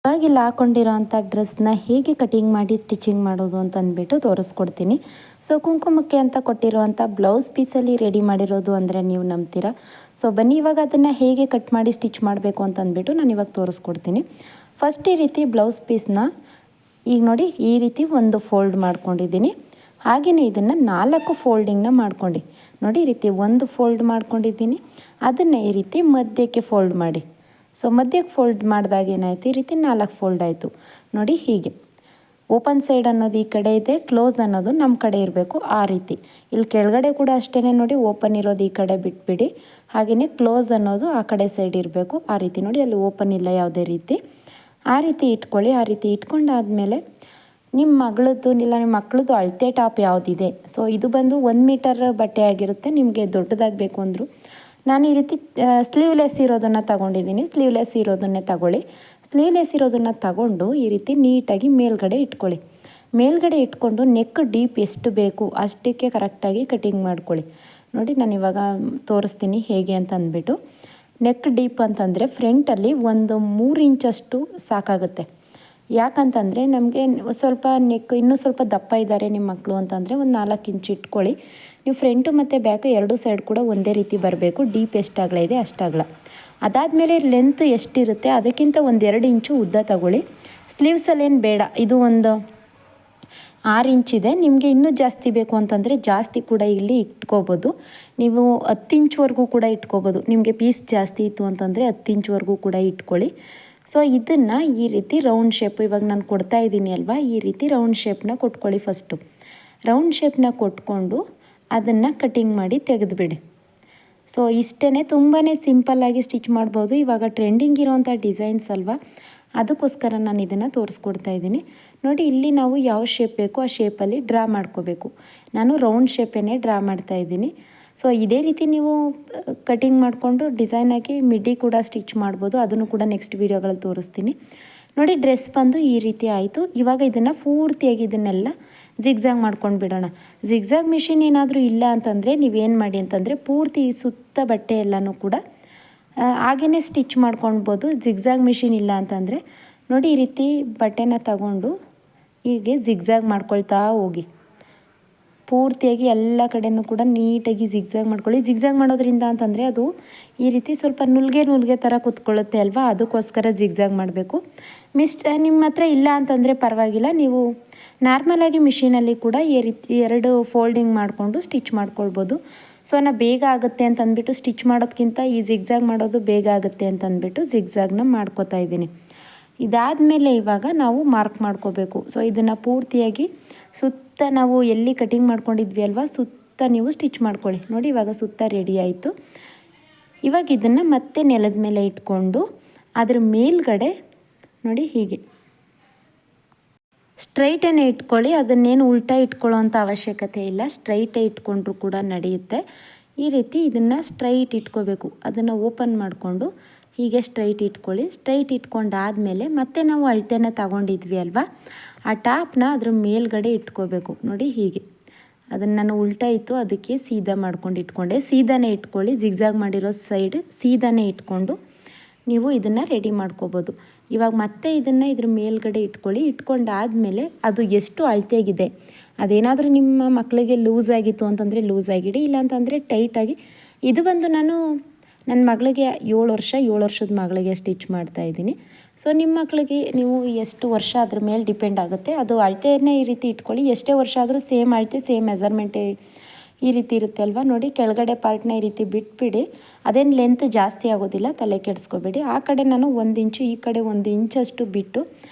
ಇವಾಗಿಲ್ಲ ಹಾಕೊಂಡಿರೋ ಅಂಥ ಡ್ರೆಸ್ನ ಹೇಗೆ ಕಟಿಂಗ್ ಮಾಡಿ ಸ್ಟಿಚಿಂಗ್ ಮಾಡೋದು ಅಂತ ಅಂದ್ಬಿಟ್ಟು ತೋರಿಸ್ಕೊಡ್ತೀನಿ. ಸೊ ಕುಂಕುಮಕ್ಕೆ ಅಂತ ಕೊಟ್ಟಿರೋ ಅಂಥ ಬ್ಲೌಸ್ ಪೀಸಲ್ಲಿ ರೆಡಿ ಮಾಡಿರೋದು ಅಂದರೆ ನೀವು ನಂಬ್ತೀರಾ. ಸೊ ಬನ್ನಿ ಇವಾಗ ಅದನ್ನು ಹೇಗೆ ಕಟ್ ಮಾಡಿ ಸ್ಟಿಚ್ ಮಾಡಬೇಕು ಅಂತ ಅಂದ್ಬಿಟ್ಟು ನಾನು ಇವಾಗ ತೋರಿಸ್ಕೊಡ್ತೀನಿ. ಫಸ್ಟ್ ಈ ರೀತಿ ಬ್ಲೌಸ್ ಪೀಸ್ನ ಈಗ ನೋಡಿ ಈ ರೀತಿ ಒಂದು ಫೋಲ್ಡ್ ಮಾಡ್ಕೊಂಡಿದ್ದೀನಿ. ಹಾಗೆಯೇ ಇದನ್ನು 4 ಫೋಲ್ಡಿಂಗ್ನ ಮಾಡ್ಕೊಂಡು ನೋಡಿ ಈ ರೀತಿ ಒಂದು ಫೋಲ್ಡ್ ಮಾಡ್ಕೊಂಡಿದ್ದೀನಿ. ಅದನ್ನು ಈ ರೀತಿ ಮಧ್ಯಕ್ಕೆ ಫೋಲ್ಡ್ ಮಾಡಿ. ಸೊ ಮಧ್ಯಕ್ಕೆ ಫೋಲ್ಡ್ ಮಾಡಿದಾಗ ಏನಾಯಿತು, ಈ ರೀತಿ 4 ಫೋಲ್ಡ್ ಆಯಿತು ನೋಡಿ. ಹೀಗೆ ಓಪನ್ ಸೈಡ್ ಅನ್ನೋದು ಈ ಕಡೆ ಇದೆ, ಕ್ಲೋಸ್ ಅನ್ನೋದು ನಮ್ಮ ಕಡೆ ಇರಬೇಕು. ಆ ರೀತಿ ಇಲ್ಲಿ ಕೆಳಗಡೆ ಕೂಡ ಅಷ್ಟೇ ನೋಡಿ, ಓಪನ್ ಇರೋದು ಈ ಕಡೆ ಬಿಟ್ಬಿಡಿ. ಹಾಗೆಯೇ ಕ್ಲೋಸ್ ಅನ್ನೋದು ಆ ಕಡೆ ಸೈಡ್ ಇರಬೇಕು. ಆ ರೀತಿ ನೋಡಿ, ಅಲ್ಲಿ ಓಪನ್ ಇಲ್ಲ ಯಾವುದೇ ರೀತಿ. ಆ ರೀತಿ ಇಟ್ಕೊಳ್ಳಿ. ಆ ರೀತಿ ಇಟ್ಕೊಂಡಾದಮೇಲೆ ನಿಮ್ಮ ಮಗಳದ್ದು ಇಲ್ಲ ನಿಮ್ಮ ಮಕ್ಕಳದ್ದು ಅಳತೆ ಟಾಪ್ ಯಾವುದಿದೆ, ಸೊ ಇದು ಬಂದು 1 ಮೀಟರ್ ಬಟ್ಟೆ ಆಗಿರುತ್ತೆ. ನಿಮಗೆ ದೊಡ್ಡದಾಗಬೇಕು ಅಂದರು ನಾನು ಈ ರೀತಿ ಸ್ಲೀವ್ಲೆಸ್ ಇರೋದನ್ನು ತಗೊಂಡಿದ್ದೀನಿ. ಸ್ಲೀವ್ಲೆಸ್ ಇರೋದನ್ನೇ ತಗೊಳ್ಳಿ. ಸ್ಲೀವ್ಲೆಸ್ ಇರೋದನ್ನು ತಗೊಂಡು ಈ ರೀತಿ ನೀಟಾಗಿ ಮೇಲ್ಗಡೆ ಇಟ್ಕೊಳ್ಳಿ. ಮೇಲ್ಗಡೆ ಇಟ್ಕೊಂಡು ನೆಕ್ ಡೀಪ್ ಎಷ್ಟು ಬೇಕು ಅಷ್ಟಕ್ಕೆ ಕರೆಕ್ಟಾಗಿ ಕಟಿಂಗ್ ಮಾಡ್ಕೊಳ್ಳಿ. ನೋಡಿ ನಾನು ಇವಾಗ ತೋರಿಸ್ತೀನಿ ಹೇಗೆ ಅಂತ ಅಂದ್ಬಿಟ್ಟು. ನೆಕ್ ಡೀಪ್ ಅಂತಂದರೆ ಫ್ರಂಟಲ್ಲಿ ಒಂದು 3 ಇಂಚಷ್ಟು ಸಾಕಾಗುತ್ತೆ. ಯಾಕಂತಂದರೆ ನಮಗೆ ಸ್ವಲ್ಪ ನೆಕ್ ಇನ್ನೂ ಸ್ವಲ್ಪ ದಪ್ಪ ಇದ್ದಾರೆ ನಿಮ್ಮ ಮಕ್ಕಳು ಅಂತಂದರೆ ಒಂದು 4 ಇಂಚ್ ಇಟ್ಕೊಳ್ಳಿ. ನೀವು ಫ್ರಂಟು ಮತ್ತು ಬ್ಯಾಕು 2 ಸೈಡ್ ಕೂಡ ಒಂದೇ ರೀತಿ ಬರಬೇಕು. ಡೀಪ್ ಎಷ್ಟು ಅಗಲ ಇದೆ ಅಷ್ಟು ಅಗಲ. ಅದಾದಮೇಲೆ ಲೆಂತ್ ಎಷ್ಟಿರುತ್ತೆ ಅದಕ್ಕಿಂತ 1-2 ಇಂಚು ಉದ್ದ ತಗೊಳ್ಳಿ. ಸ್ಲೀವ್ಸಲ್ಲೇನು ಬೇಡ, ಇದು ಒಂದು 6 ಇಂಚಿದೆ. ನಿಮಗೆ ಇನ್ನೂ ಜಾಸ್ತಿ ಬೇಕು ಅಂತಂದರೆ ಜಾಸ್ತಿ ಕೂಡ ಇಲ್ಲಿ ಇಟ್ಕೋಬೋದು. ನೀವು 10 ಇಂಚ್ವರೆಗೂ ಕೂಡ ಇಟ್ಕೋಬೋದು. ನಿಮಗೆ ಪೀಸ್ ಜಾಸ್ತಿ ಇತ್ತು ಅಂತಂದರೆ 10 ಇಂಚ್ವರೆಗೂ ಕೂಡ ಇಟ್ಕೊಳ್ಳಿ. ಸೊ ಇದನ್ನು ಈ ರೀತಿ ರೌಂಡ್ ಶೇಪ್ ಇವಾಗ ನಾನು ಕೊಡ್ತಾ ಇದ್ದೀನಿ ಅಲ್ವಾ, ಈ ರೀತಿ ರೌಂಡ್ ಶೇಪ್ನ ಕೊಟ್ಕೊಳ್ಳಿ. ಫಸ್ಟು ರೌಂಡ್ ಶೇಪ್ನ ಕೊಟ್ಕೊಂಡು ಅದನ್ನು ಕಟಿಂಗ್ ಮಾಡಿ ತೆಗೆದುಬಿಡಿ. ಸೊ ಇಷ್ಟೇ, ತುಂಬಾ ಸಿಂಪಲ್ಲಾಗಿ ಸ್ಟಿಚ್ ಮಾಡ್ಬೋದು. ಇವಾಗ ಟ್ರೆಂಡಿಂಗ್ ಇರೋವಂಥ ಡಿಸೈನ್ಸ್ ಅಲ್ವಾ, ಅದಕ್ಕೋಸ್ಕರ ನಾನು ಇದನ್ನು ತೋರಿಸ್ಕೊಡ್ತಾ ಇದ್ದೀನಿ. ನೋಡಿ ಇಲ್ಲಿ ನಾವು ಯಾವ ಶೇಪ್ ಬೇಕೋ ಆ ಶೇಪಲ್ಲಿ ಡ್ರಾ ಮಾಡ್ಕೋಬೇಕು. ನಾನು ರೌಂಡ್ ಶೇಪನ್ನೇ ಡ್ರಾ ಮಾಡ್ತಾಯಿದ್ದೀನಿ. ಸೊ ಇದೇ ರೀತಿ ನೀವು ಕಟಿಂಗ್ ಮಾಡಿಕೊಂಡು ಡಿಸೈನ್ ಹಾಕಿ ಮಿಡ್ಡಿ ಕೂಡ ಸ್ಟಿಚ್ ಮಾಡ್ಬೋದು. ಅದನ್ನು ಕೂಡ ನೆಕ್ಸ್ಟ್ ವೀಡಿಯೋಗಳಲ್ಲಿ ತೋರಿಸ್ತೀನಿ. ನೋಡಿ ಡ್ರೆಸ್ ಬಂದು ಈ ರೀತಿ ಆಯಿತು. ಇವಾಗ ಇದನ್ನು ಪೂರ್ತಿಯಾಗಿ ಇದನ್ನೆಲ್ಲ ಜಿಗ್ಜಾಗ್ ಮಾಡ್ಕೊಂಡು ಬಿಡೋಣ. ಜಿಗ್ಜಾಗ್ ಮಿಷಿನ್ ಏನಾದರೂ ಇಲ್ಲ ಅಂತಂದರೆ ನೀವೇನು ಮಾಡಿ ಅಂತಂದರೆ ಪೂರ್ತಿ ಸುತ್ತ ಬಟ್ಟೆ ಎಲ್ಲನೂ ಕೂಡ ಹಾಗೆಯೇ ಸ್ಟಿಚ್ ಮಾಡ್ಕೊಳ್ಬೋದು. ಜಿಗ್ಜಾಗ್ ಮಿಷಿನ್ ಇಲ್ಲ ಅಂತಂದರೆ ನೋಡಿ ಈ ರೀತಿ ಬಟ್ಟೆನ ತಗೊಂಡು ಹೀಗೆ ಜಿಗ್ಜಾಗ್ ಮಾಡ್ಕೊಳ್ತಾ ಹೋಗಿ. ಪೂರ್ತಿಯಾಗಿ ಎಲ್ಲ ಕಡೆಯೂ ಕೂಡ ನೀಟಾಗಿ ಜಿಗ್ಜಾಗ್ ಮಾಡ್ಕೊಳ್ಳಿ. ಜಿಗ್ಜಾಗ್ ಮಾಡೋದ್ರಿಂದ ಅಂತಂದರೆ ಅದು ಈ ರೀತಿ ಸ್ವಲ್ಪ ನುಲ್ಗೆ ಥರ ಕೂತ್ಕೊಳ್ಳುತ್ತೆ ಅಲ್ವಾ, ಅದಕ್ಕೋಸ್ಕರ ಜಿಗ್ಜಾಗ್ ಮಾಡಬೇಕು. ನಿಮ್ಮ ಹತ್ರ ಇಲ್ಲ ಅಂತಂದರೆ ಪರವಾಗಿಲ್ಲ, ನೀವು ನಾರ್ಮಲಾಗಿ ಮಿಷಿನಲ್ಲಿ ಕೂಡ ಈ ರೀತಿ 2 ಫೋಲ್ಡಿಂಗ್ ಮಾಡಿಕೊಂಡು ಸ್ಟಿಚ್ ಮಾಡ್ಕೊಳ್ಬೋದು. ಸೊ ಬೇಗ ಆಗುತ್ತೆ ಅಂತ ಅಂದ್ಬಿಟ್ಟು ಸ್ಟಿಚ್ ಮಾಡೋದಕ್ಕಿಂತ ಈ ಜಿಗ್ಜಾಗ್ ಮಾಡೋದು ಬೇಗ ಆಗುತ್ತೆ ಅಂತ ಅಂದ್ಬಿಟ್ಟು ಜಿಗ್ಜಾಗ್ನ ಮಾಡ್ಕೋತಾ ಇದ್ದೀನಿ. ಇದಾದಮೇಲೆ ಇವಾಗ ನಾವು ಮಾರ್ಕ್ ಮಾಡ್ಕೋಬೇಕು. ಸೊ ಇದನ್ನು ಪೂರ್ತಿಯಾಗಿ ಸುತ್ತ ನಾವು ಎಲ್ಲಿ ಕಟಿಂಗ್ ಮಾಡ್ಕೊಂಡಿದ್ವಿ ಅಲ್ವಾ, ಸುತ್ತ ನೀವು ಸ್ಟಿಚ್ ಮಾಡ್ಕೊಳ್ಳಿ. ನೋಡಿ ಇವಾಗ ಸುತ್ತ ರೆಡಿ ಆಯಿತು. ಇವಾಗ ಇದನ್ನು ಮತ್ತೆ ನೆಲದ ಮೇಲೆ ಇಟ್ಕೊಂಡು ಅದ್ರ ಮೇಲ್ಗಡೆ ನೋಡಿ ಹೀಗೆ ಸ್ಟ್ರೈಟನ್ನೇ ಇಟ್ಕೊಳ್ಳಿ. ಅದನ್ನೇನು ಉಲ್ಟಾ ಇಟ್ಕೊಳ್ಳೋ ಅಂಥ ಅವಶ್ಯಕತೆ ಇಲ್ಲ. ಸ್ಟ್ರೈಟೇ ಇಟ್ಕೊಂಡ್ರೂ ಕೂಡ ನಡೆಯುತ್ತೆ. ಈ ರೀತಿ ಇದನ್ನು ಸ್ಟ್ರೈಟ್ ಇಟ್ಕೋಬೇಕು. ಅದನ್ನು ಓಪನ್ ಮಾಡಿಕೊಂಡು ಹೀಗೆ ಸ್ಟ್ರೈಟ್ ಇಟ್ಕೊಳ್ಳಿ. ಸ್ಟ್ರೈಟ್ ಇಟ್ಕೊಂಡಾದಮೇಲೆ ಮತ್ತೆ ನಾವು ಅಳತೆನ ತಗೊಂಡಿದ್ವಿ ಅಲ್ವಾ, ಆ ಟಾಪ್ನ ಅದ್ರ ಮೇಲ್ಗಡೆ ಇಟ್ಕೋಬೇಕು. ನೋಡಿ ಹೀಗೆ ಅದನ್ನು ನಾನು ಉಲ್ಟಾ ಇತ್ತು ಅದಕ್ಕೆ ಸೀದಾ ಮಾಡ್ಕೊಂಡು ಇಟ್ಕೊಂಡೆ. ಸೀದಾನೇ ಇಟ್ಕೊಳ್ಳಿ. ಜಿಗ್ಜಾಗ್ ಮಾಡಿರೋ ಸೈಡ್ ಸೀದಾನೇ ಇಟ್ಕೊಂಡು ನೀವು ಇದನ್ನು ರೆಡಿ ಮಾಡ್ಕೋಬೋದು. ಇವಾಗ ಮತ್ತೆ ಇದನ್ನು ಇದ್ರ ಮೇಲ್ಗಡೆ ಇಟ್ಕೊಳ್ಳಿ. ಇಟ್ಕೊಂಡಾದಮೇಲೆ ಅದು ಎಷ್ಟು ಅಳತೆಯಾಗಿದೆ, ಅದೇನಾದರೂ ನಿಮ್ಮ ಮಕ್ಕಳಿಗೆ ಲೂಸ್ ಆಗಿತ್ತು ಅಂತಂದರೆ ಲೂಸ್ ಆಗಿಡಿ, ಇಲ್ಲಾಂತಂದರೆ ಟೈಟಾಗಿ. ಇದು ಬಂದು ನಾನು ನನ್ನ ಮಗಳಿಗೆ 7 ವರ್ಷದ ಮಗಳಿಗೆ ಸ್ಟಿಚ್ ಮಾಡ್ತಾಯಿದ್ದೀನಿ. ಸೊ ನಿಮ್ಮ ಮಕ್ಕಳಿಗೆ ನೀವು ಎಷ್ಟು ವರ್ಷ ಅದ್ರ ಮೇಲೆ ಡಿಪೆಂಡ್ ಆಗುತ್ತೆ. ಅದು ಅಳತೆಯನ್ನೇ ಈ ರೀತಿ ಇಟ್ಕೊಳ್ಳಿ. ಎಷ್ಟೇ ವರ್ಷ ಆದರೂ ಸೇಮ್ ಅಳತೆ ಸೇಮ್ ಮೆಜರ್ಮೆಂಟೇ ಈ ರೀತಿ ಇರುತ್ತೆ ಅಲ್ವಾ. ನೋಡಿ ಕೆಳಗಡೆ ಪಾರ್ಟ್ನ ಈ ರೀತಿ ಬಿಟ್ಬಿಡಿ. ಅದೇನು ಲೆಂತ್ ಜಾಸ್ತಿ ಆಗೋದಿಲ್ಲ, ತಲೆ ಕೆಡಿಸ್ಕೋಬೇಡಿ. ಆ ಕಡೆ ನಾನು 1 ಇಂಚು, ಈ ಕಡೆ 1 ಇಂಚಷ್ಟು ಬಿಟ್ಟು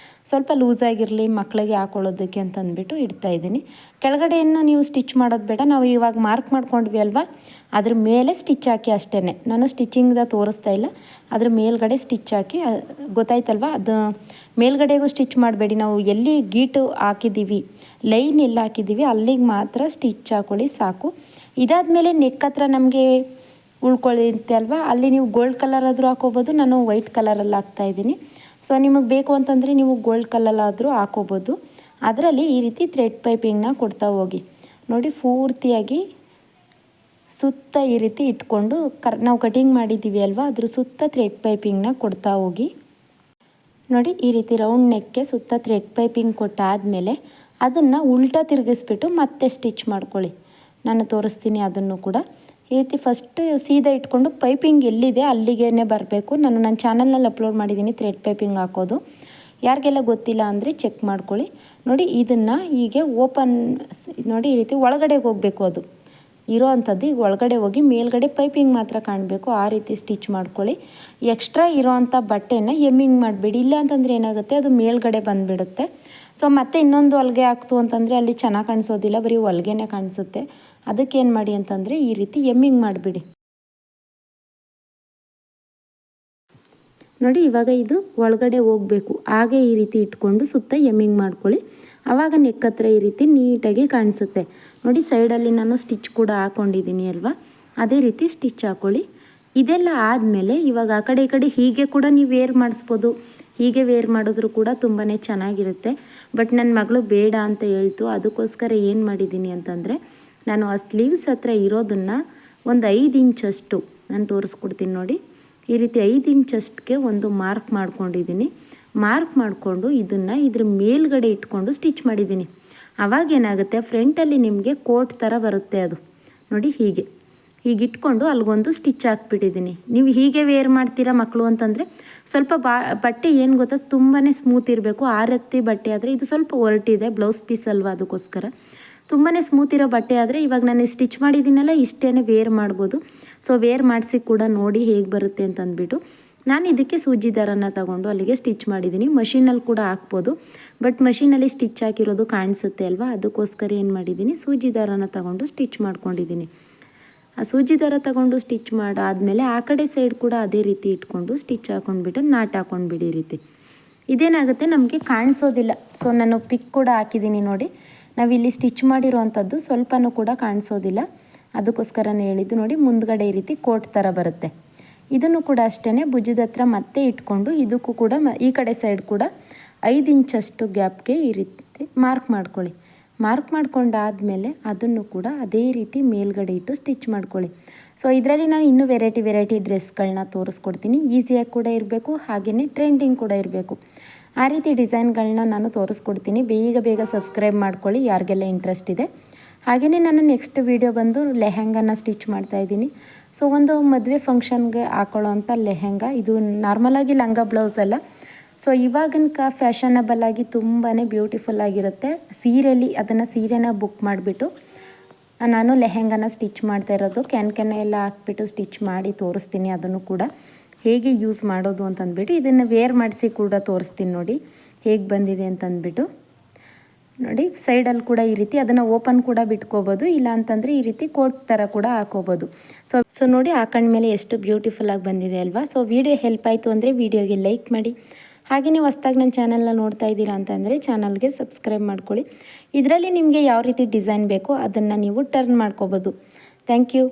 ಸ್ವಲ್ಪ ಲೂಸಾಗಿರಲಿ ಮಕ್ಕಳಿಗೆ ಹಾಕೊಳ್ಳೋದಕ್ಕೆ ಅಂತ ಅಂದ್ಬಿಟ್ಟು ಇಡ್ತಾಯಿದ್ದೀನಿ. ಕೆಳಗಡೆಯನ್ನು ನೀವು ಸ್ಟಿಚ್ ಮಾಡೋದು ಬೇಡ. ನಾವು ಇವಾಗ ಮಾರ್ಕ್ ಮಾಡ್ಕೊಂಡ್ವಿ ಅಲ್ವಾ, ಅದ್ರ ಮೇಲೆ ಸ್ಟಿಚ್ ಹಾಕಿ ಅಷ್ಟೇ. ನಾನು ಸ್ಟಿಚಿಂಗ್ದ ತೋರಿಸ್ತಾ ಇಲ್ಲ, ಅದ್ರ ಮೇಲ್ಗಡೆ ಸ್ಟಿಚ್ ಹಾಕಿ. ಗೊತ್ತಾಯ್ತಲ್ವ, ಅದು ಮೇಲ್ಗಡೆಗೂ ಸ್ಟಿಚ್ ಮಾಡಬೇಡಿ. ನಾವು ಎಲ್ಲಿ ಗೀಟು ಹಾಕಿದ್ದೀವಿ, ಲೈನ್ ಎಲ್ಲ ಹಾಕಿದ್ದೀವಿ ಅಲ್ಲಿಗೆ ಮಾತ್ರ ಸ್ಟಿಚ್ ಹಾಕೊಳ್ಳಿ ಸಾಕು. ಇದಾದಮೇಲೆ ನೆಕ್ ಹತ್ರ ನಮಗೆ ಉಳ್ಕೊಳ್ಳುತ್ತೆ ಅಲ್ವಾ, ಅಲ್ಲಿ ನೀವು ಗೋಲ್ಡ್ ಕಲರ್ ಆದರೂ ಹಾಕೋಬೋದು. ನಾನು ವೈಟ್ ಕಲರಲ್ಲಿ ಹಾಕ್ತಾಯಿದ್ದೀನಿ. ಸೊ ನಿಮಗೆ ಬೇಕು ಅಂತಂದರೆ ನೀವು ಗೋಲ್ಡ್ ಕಲರಾದರೂ ಹಾಕೋಬೋದು. ಅದರಲ್ಲಿ ಈ ರೀತಿ ಥ್ರೆಡ್ ಪೈಪಿಂಗ್ನ ಕೊಡ್ತಾ ಹೋಗಿ. ನೋಡಿ ಪೂರ್ತಿಯಾಗಿ ಸುತ್ತ ಈ ರೀತಿ ಇಟ್ಕೊಂಡು ನಾವು ಕಟಿಂಗ್ ಮಾಡಿದ್ದೀವಿ ಅಲ್ವಾ, ಅದ್ರ ಸುತ್ತ ಥ್ರೆಡ್ ಪೈಪಿಂಗ್ನ ಕೊಡ್ತಾ ಹೋಗಿ. ನೋಡಿ ಈ ರೀತಿ ರೌಂಡ್ ನೆಕ್ಗೆ ಸುತ್ತ ಥ್ರೆಡ್ ಪೈಪಿಂಗ್ ಕೊಟ್ಟಾದಮೇಲೆ ಅದನ್ನು ಉಲ್ಟಾ ತಿರುಗಿಸ್ಬಿಟ್ಟು ಮತ್ತೆ ಸ್ಟಿಚ್ ಮಾಡ್ಕೊಳ್ಳಿ. ನಾನು ತೋರಿಸ್ತೀನಿ ಅದನ್ನು ಕೂಡ. ಈ ರೀತಿ ಫಸ್ಟು ಸೀದಾ ಇಟ್ಕೊಂಡು ಪೈಪಿಂಗ್ ಎಲ್ಲಿದೆ ಅಲ್ಲಿಗೇ ಬರಬೇಕು. ನಾನು ನನ್ನ ಚಾನಲ್ನಲ್ಲಿ ಅಪ್ಲೋಡ್ ಮಾಡಿದ್ದೀನಿ ಥ್ರೆಡ್ ಪೈಪಿಂಗ್ ಹಾಕೋದು. ಯಾರಿಗೆಲ್ಲ ಗೊತ್ತಿಲ್ಲ ಅಂದರೆ ಚೆಕ್ ಮಾಡ್ಕೊಳ್ಳಿ. ನೋಡಿ ಇದನ್ನು ಹೀಗೆ ಓಪನ್ ನೋಡಿ ಈ ರೀತಿ ಒಳಗಡೆಗೆ ಹೋಗಬೇಕು. ಅದು ಇರೋ ಅಂಥದ್ದು ಈಗ ಒಳಗಡೆ ಹೋಗಿ ಮೇಲ್ಗಡೆ ಪೈಪಿಂಗ್ ಮಾತ್ರ ಕಾಣಬೇಕು. ಆ ರೀತಿ ಸ್ಟಿಚ್ ಮಾಡ್ಕೊಳ್ಳಿ. ಎಕ್ಸ್ಟ್ರಾ ಇರೋ ಅಂಥ ಬಟ್ಟೆನ ಎಮ್ಮಿಂಗ್ ಮಾಡಿಬಿಡಿ. ಇಲ್ಲ ಅಂತಂದರೆ ಏನಾಗುತ್ತೆ, ಅದು ಮೇಲ್ಗಡೆ ಬಂದುಬಿಡುತ್ತೆ. ಸೊ ಮತ್ತೆ ಇನ್ನೊಂದು ಹೊಲಿಗೆ ಹಾಕ್ತು ಅಂತಂದರೆ ಅಲ್ಲಿ ಚೆನ್ನಾಗಿ ಕಾಣಿಸೋದಿಲ್ಲ, ಬರೀ ಹೊಲಿಗೆನೇ ಕಾಣಿಸುತ್ತೆ. ಅದಕ್ಕೇನು ಮಾಡಿ ಅಂತಂದರೆ ಈ ರೀತಿ ಎಮ್ಮಿಂಗ್ ಮಾಡಿಬಿಡಿ. ನೋಡಿ ಇವಾಗ ಇದು ಒಳಗಡೆ ಹೋಗಬೇಕು. ಹಾಗೆ ಈ ರೀತಿ ಇಟ್ಕೊಂಡು ಸುತ್ತ ಎಮ್ಮಿಂಗ್ ಮಾಡ್ಕೊಳ್ಳಿ. ಆವಾಗ ನೆಕ್ ಹತ್ರ ಈ ರೀತಿ ನೀಟಾಗಿ ಕಾಣಿಸುತ್ತೆ. ನೋಡಿ ಸೈಡಲ್ಲಿ ನಾನು ಸ್ಟಿಚ್ ಕೂಡ ಹಾಕ್ಕೊಂಡಿದ್ದೀನಿ ಅಲ್ವಾ, ಅದೇ ರೀತಿ ಸ್ಟಿಚ್ ಹಾಕ್ಕೊಳ್ಳಿ. ಇದೆಲ್ಲ ಆದಮೇಲೆ ಇವಾಗ ಆ ಕಡೆ ಈ ಕಡೆ ಹೀಗೆ ಕೂಡ ನೀವು ವೇರ್ ಮಾಡಿಸ್ಬೋದು. ಹೀಗೆ ವೇರ್ ಮಾಡಿದ್ರು ಕೂಡ ತುಂಬಾ ಚೆನ್ನಾಗಿರುತ್ತೆ. ಬಟ್ ನನ್ನ ಮಗಳು ಬೇಡ ಅಂತ ಹೇಳ್ತು. ಅದಕ್ಕೋಸ್ಕರ ಏನು ಮಾಡಿದ್ದೀನಿ ಅಂತಂದರೆ, ನಾನು ಆ ಸ್ಲೀವ್ಸ್ ಹತ್ರ ಇರೋದನ್ನು ಒಂದು 5 ಇಂಚಷ್ಟು ನಾನು ತೋರಿಸ್ಕೊಡ್ತೀನಿ ನೋಡಿ. ಈ ರೀತಿ 5 ಇಂಚಷ್ಟಕ್ಕೆ ಒಂದು ಮಾರ್ಕ್ ಮಾಡ್ಕೊಂಡಿದ್ದೀನಿ. ಮಾರ್ಕ್ ಮಾಡಿಕೊಂಡು ಇದನ್ನು ಇದ್ರ ಮೇಲ್ಗಡೆ ಇಟ್ಕೊಂಡು ಸ್ಟಿಚ್ ಮಾಡಿದ್ದೀನಿ. ಆವಾಗೇನಾಗುತ್ತೆ, ಫ್ರಂಟಲ್ಲಿ ನಿಮಗೆ ಕೋಟ್ ಥರ ಬರುತ್ತೆ. ಅದು ನೋಡಿ ಹೀಗೆ ಇಟ್ಕೊಂಡು ಅಲ್ಲಿಗೊಂದು ಸ್ಟಿಚ್ ಹಾಕ್ಬಿಟ್ಟಿದ್ದೀನಿ. ನೀವು ಹೀಗೆ ವೇರ್ ಮಾಡ್ತೀರಾ ಮಕ್ಕಳು ಅಂತಂದರೆ ಸ್ವಲ್ಪ ಬಟ್ಟೆ ಏನು ಗೊತ್ತಾ, ತುಂಬಾ ಸ್ಮೂತ್ ಇರಬೇಕು. ಆರತ್ತಿ ಬಟ್ಟೆ ಆದರೆ ಇದು ಸ್ವಲ್ಪ ಹೊರಟಿದೆ, ಬ್ಲೌಸ್ ಪೀಸ್ ಅಲ್ವಾ, ಅದಕ್ಕೋಸ್ಕರ ತುಂಬಾ ಸ್ಮೂತ್ ಇರೋ ಬಟ್ಟೆ ಆದರೆ ಇವಾಗ ನಾನು ಸ್ಟಿಚ್ ಮಾಡಿದ್ದೀನಲ್ಲ ಇಷ್ಟೇ ವೇರ್ ಮಾಡ್ಬೋದು. ಸೊ ವೇರ್ ಮಾಡಿಸಿ ಕೂಡ ನೋಡಿ ಹೇಗೆ ಬರುತ್ತೆ ಅಂತಂದ್ಬಿಟ್ಟು ನಾನು ಇದಕ್ಕೆ ಸೂಜಿ ದಾರನ ತಗೊಂಡು ಅಲ್ಲಿಗೆ ಸ್ಟಿಚ್ ಮಾಡಿದ್ದೀನಿ. ಮಷೀನಲ್ಲಿ ಕೂಡ ಹಾಕ್ಬೋದು, ಬಟ್ ಮಷೀನಲ್ಲಿ ಸ್ಟಿಚ್ ಹಾಕಿರೋದು ಕಾಣಿಸುತ್ತೆ ಅಲ್ವಾ, ಅದಕ್ಕೋಸ್ಕರ ಏನು ಮಾಡಿದ್ದೀನಿ, ಸೂಜಿ ದಾರನ ತಗೊಂಡು ಸ್ಟಿಚ್ ಮಾಡ್ಕೊಂಡಿದ್ದೀನಿ. ಆ ಸೂಜಿ ದಾರ ತಗೊಂಡು ಸ್ಟಿಚ್ ಮಾಡಾದಮೇಲೆ ಆ ಕಡೆ ಸೈಡ್ ಕೂಡ ಅದೇ ರೀತಿ ಇಟ್ಕೊಂಡು ಸ್ಟಿಚ್ ಹಾಕ್ಕೊಂಡ್ಬಿಟ್ಟು ನಾಟ್ ಹಾಕ್ಕೊಂಡ್ಬಿಡಿ. ಈ ರೀತಿ ಇದೇನಾಗುತ್ತೆ ನಮಗೆ ಕಾಣಿಸೋದಿಲ್ಲ. ಸೊ ನಾನು ಪಿಕ್ ಕೂಡ ಹಾಕಿದ್ದೀನಿ ನೋಡಿ. ನಾವಿಲ್ಲಿ ಸ್ಟಿಚ್ ಮಾಡಿರೋ ಅಂಥದ್ದು ಸ್ವಲ್ಪನೂ ಕೂಡ ಕಾಣಿಸೋದಿಲ್ಲ. ಅದಕ್ಕೋಸ್ಕರನೇ ಹೇಳಿದ್ದು. ನೋಡಿ ಮುಂದ್ಗಡೆ ಈ ರೀತಿ ಕೋಟ್ ಥರ ಬರುತ್ತೆ. ಇದನ್ನು ಕೂಡ ಅಷ್ಟೇ ಭುಜದ ಹತ್ರ ಮತ್ತೆ ಇಟ್ಕೊಂಡು ಇದಕ್ಕೂ ಕೂಡ ಈ ಕಡೆ ಸೈಡ್ ಕೂಡ 5 ಇಂಚಷ್ಟು ಗ್ಯಾಪ್ಗೆ ಈ ರೀತಿ ಮಾರ್ಕ್ ಮಾಡ್ಕೊಳ್ಳಿ. ಮಾರ್ಕ್ ಮಾಡ್ಕೊಂಡಾದಮೇಲೆ ಅದನ್ನು ಕೂಡ ಅದೇ ರೀತಿ ಮೇಲ್ಗಡೆ ಇಟ್ಟು ಸ್ಟಿಚ್ ಮಾಡ್ಕೊಳ್ಳಿ. ಸೊ ಇದರಲ್ಲಿ ನಾನು ಇನ್ನೂ ವೆರೈಟಿ ಡ್ರೆಸ್ಗಳನ್ನ ತೋರಿಸ್ಕೊಡ್ತೀನಿ. ಈಸಿಯಾಗಿ ಕೂಡ ಇರಬೇಕು, ಹಾಗೆಯೇ ಟ್ರೆಂಡಿಂಗ್ ಕೂಡ ಇರಬೇಕು. ಆ ರೀತಿ ಡಿಸೈನ್ಗಳನ್ನ ನಾನು ತೋರಿಸ್ಕೊಡ್ತೀನಿ. ಬೇಗ ಸಬ್ಸ್ಕ್ರೈಬ್ ಮಾಡ್ಕೊಳ್ಳಿ ಯಾರಿಗೆಲ್ಲ ಇಂಟ್ರೆಸ್ಟ್ ಇದೆ. ಹಾಗೆಯೇ ನಾನು ನೆಕ್ಸ್ಟ್ ವೀಡಿಯೋ ಬಂದು ಲೆಹೆಂಗಾನ ಸ್ಟಿಚ್ ಮಾಡ್ತಾಯಿದ್ದೀನಿ. ಸೊ ಒಂದು ಮದುವೆ ಫಂಕ್ಷನ್ಗೆ ಹಾಕೊಳ್ಳೋ ಅಂಥ ಲೆಹೆಂಗಾ. ಇದು ನಾರ್ಮಲಾಗಿ ಲಂಗ ಬ್ಲೌಸ್ ಅಲ್ಲ. ಸೊ ಇವಾಗಿನ ಫ್ಯಾಷನಬಲ್ ಆಗಿ ತುಂಬಾ ಬ್ಯೂಟಿಫುಲ್ ಆಗಿರುತ್ತೆ. ಅದನ್ನು ಸೀರೆನ ಬುಕ್ ಮಾಡಿಬಿಟ್ಟು ನಾನು ಲೆಹೆಂಗಾನ ಸ್ಟಿಚ್ ಮಾಡ್ತಾ ಇರೋದು. ಕ್ಯಾನ್ ಎಲ್ಲ ಹಾಕ್ಬಿಟ್ಟು ಸ್ಟಿಚ್ ಮಾಡಿ ತೋರಿಸ್ತೀನಿ. ಅದನ್ನು ಕೂಡ ಹೇಗೆ ಯೂಸ್ ಮಾಡೋದು ಅಂತಂದ್ಬಿಟ್ಟು ಇದನ್ನು ವೇರ್ ಮಾಡಿಸಿ ಕೂಡ ತೋರಿಸ್ತೀನಿ ನೋಡಿ ಹೇಗೆ ಬಂದಿದೆ ಅಂತಂದ್ಬಿಟ್ಟು. ನೋಡಿ ಸೈಡಲ್ಲಿ ಕೂಡ ಈ ರೀತಿ ಅದನ್ನು ಓಪನ್ ಕೂಡ ಬಿಟ್ಕೋಬೋದು, ಇಲ್ಲ ಅಂತಂದರೆ ಈ ರೀತಿ ಕೋಟ್ ಥರ ಕೂಡ ಹಾಕೋಬೋದು. ಸೊ ನೋಡಿ ಹಾಕೊಂಡ್ಮೇಲೆ ಎಷ್ಟು ಬ್ಯೂಟಿಫುಲ್ ಆಗಿ ಬಂದಿದೆ ಅಲ್ವಾ. ಸೊ ವಿಡಿಯೋ ಹೆಲ್ಪ್ ಆಯಿತು ಅಂದರೆ ವಿಡಿಯೋಗೆ ಲೈಕ್ ಮಾಡಿ. ಹಾಗೆ ನೀವು ಹೊಸ್ದಾಗಿ ನನ್ನ ಚಾನಲ್ನ ನೋಡ್ತಾ ಇದ್ದೀರಾ ಅಂತಂದರೆ ಚಾನಲ್ಗೆ ಸಬ್ಸ್ಕ್ರೈಬ್ ಮಾಡ್ಕೊಳ್ಳಿ. ಇದರಲ್ಲಿ ನಿಮಗೆ ಯಾವ ರೀತಿ ಡಿಸೈನ್ ಬೇಕೋ ಅದನ್ನು ನೀವು ಟರ್ನ್ ಮಾಡ್ಕೋಬೋದು. Thank you.